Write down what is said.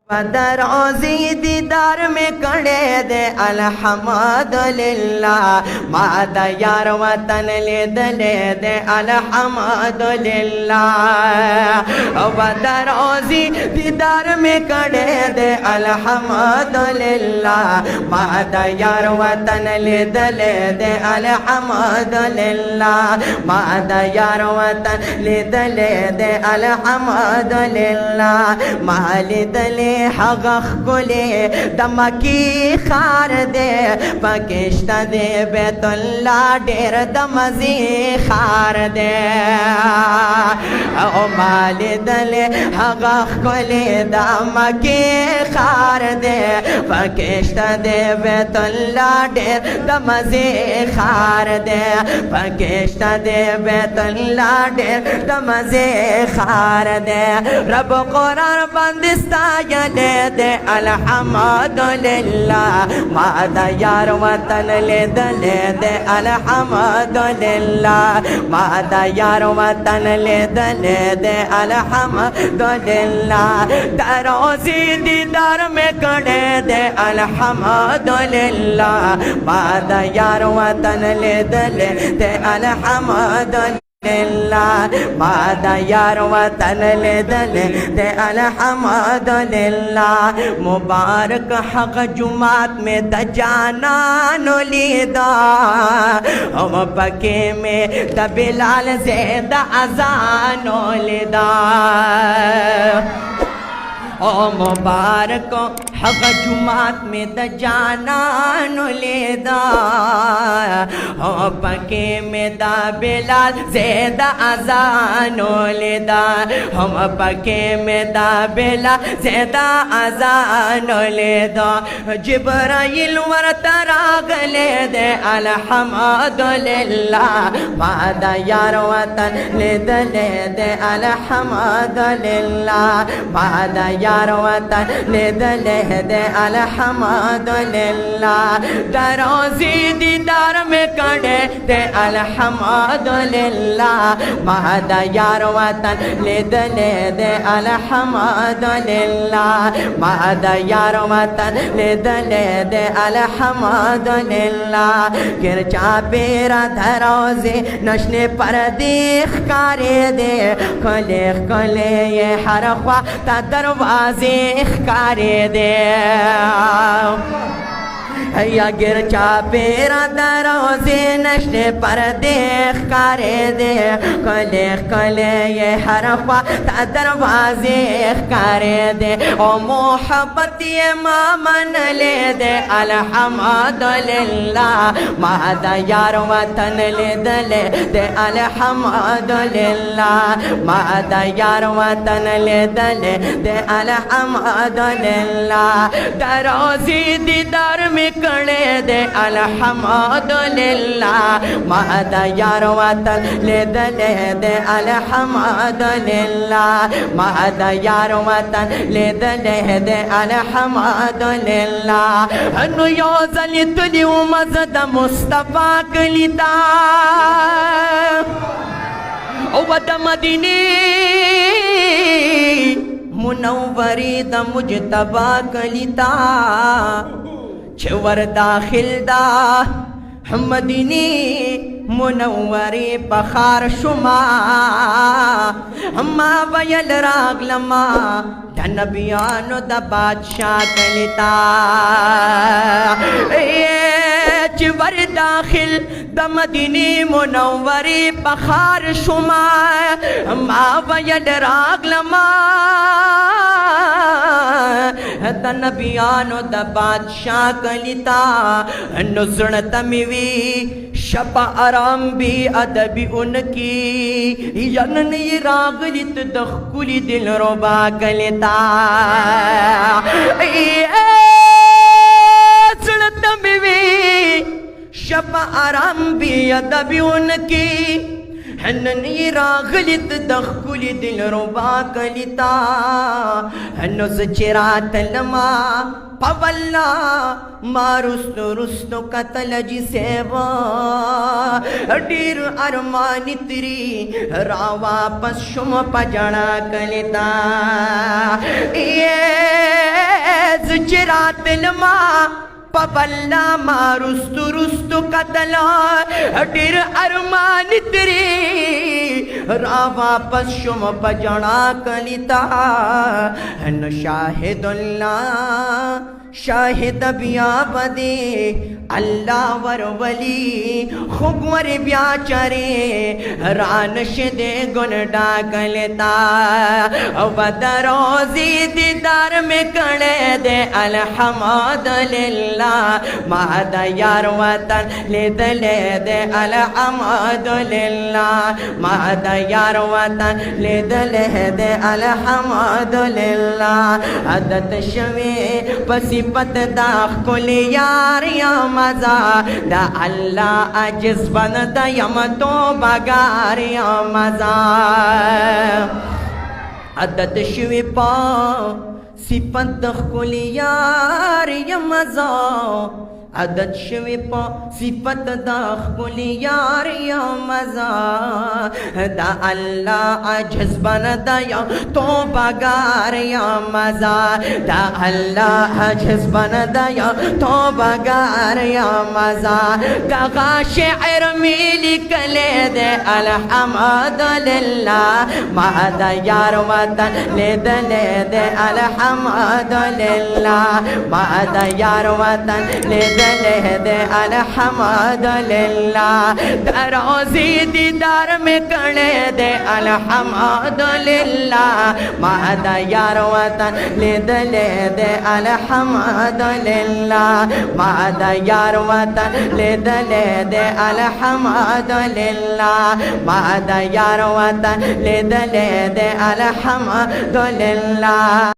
रोज़ी दीदार में कड़े दे अल्हम्दुलिल्लाह मादा यार वतन ले दले दे अल्हम्दुलिल्लाह रोज़ी दीदार में कड़े दे अल्हम्दुलिल्लाह मादा यार वतन ले दले दे अल्हम्दुलिल्लाह मादा यार वतन ले दले दे अल्हम्दुलिल्लाह माली दले हगख कुले दमकी खार दे पकिश्ता दे बैतुल्ला डेर दमजी खार दे ओ माली दले हगख कुले दमकी खार दे पकिश्ता दे बैतुल्ला डेर दमजी खार दे पकिश्ता दे बैतुल्ला डेर दमजी खार दे रब कुरान बंदिस्ता ले दे अल्हम्दुलिल्लाह मादा यार वतन ले दे अल्हम्दुलिल्लाह मादा यार वतन ले दे अल्हम्दुलिल्लाह रोज़ी दीदार में कड़े दे अल्हम्दुलिल्लाह मादा यार वतन ले दे अल्हम्दुलिल्लाह मादा यार वतन ले दे अल्हम्दुलिल्लाह मुबारक हक जुमात में दजाना नुलीदा हम पके में दबिलाल ज़ेदा अज़ान लिदा ओ मुबारक हक जुमात में दजाना नुलीदा हो पके में दा बिलाल ज़ेदा अज़ान लिदा हम पके में दा बिलाल ज़ेदा अज़ान लिदा जिब्राइल वर तराग ले दे अल्हम्दुलिल्लाह मादा यार वतन ले दे अल्हम्दुलिल्लाह मादा यार वतन ले दे अल्हम्दुलिल्लाह रोज़ी दीदार में कड़े दे अल्हम्दुलिल्लाह मादा यार वतन ले दे अल्हम्दुलिल्लाह मादा यार वतन ले दे अल्हम्दुलिल्लाह गिरचा बेरा धरोज़े नशने पर देख कारे दे खोले खोले ये हर ख्वा ता दरवाजे कारे दे या गिरचा पेरा दरोज़े नशे पर देख कारे दे कले कले ये हरफा दरवाजे कारे दे ओ मोहब्बत ये मामन ले दे अल्हम्दुलिल्लाह मादा यार वतन ले दे अल्हम्दुलिल्लाह मादा यार वतन ले दे अल्हम्दुलिल्लाह रोज़ी दीदार में कड़े दे अल्हम्दुलिल्लाह मादा यार वतन ले दे अल्हम्दुलिल्लाह मादा यार वतन ले दे अल्हम्दुलिल्लाह अनु योज़ली तुली मज़द मुस्तफ़ा कलिता ओ वद मदीने मुनव्वरी द मुजतबा कलिता छवर दाखिल दा मदीने मुनव्वरी बखार शुमा हम्मा वयल रागलमा धनबियानो द बादशाह कलिता छवर दाखिल द मदीने मुनव्वरी बखार शुमा हम्मा वयल रागलमा नबियानो द बादशाह कलिता नुसण तमिवी शपा आराम भी अदबी उनकी यनन रागलित दखुली दिल रोबा कलिता सुन तमिवी शपा आराम भी अदबी उनकी हन्नी रागलित दखुली दिल रुबा कलिता हन्नुस चिरात लमा पवल्ला मारुस्तु रुस्तु कतल जिसेवा डीर अरमानी तिरी रावा पशुम पजड़ा कलिता ये جرات الماء پبلا ما رستو رستو قتلا ډیر ارمان تری را واپس شم پجڑا کلیتا نو شاہد اللہ شاہد بیا بدے اللہ ور ولی خوبور بیا چرے رانش دے گنڈا کلتا ودروزی دیدار میں کڑے دے الحمدللہ مہد یار وطن لید دے الحمدللہ مہد یار وطن لید دے الحمدللہ عدت شوی پسی پت دا کل یار یا مزا دا اللہ عجز بند یم تو بگار یا مزا عدت شوی پا صفت دا کل یار یا مزا عدد شوی پا صفت دا خل یار یا مزا دا اللہ عجز بند یا تو بگار یا مزا دا اللہ عجز بند یا تو بگار یا مزا گغا شعر میلی کلے دے الحمدللہ مہد یار وطن لید دے الحمدللہ مہد یار وطن لید دے الحمدللہ دروزی دیدار میں کڑے دے الحمدللہ مہد یار وطن لید دے الحمدللہ مہد یار وطن لید دے الحمدللہ مہد یار وطن لید دے الحمدللہ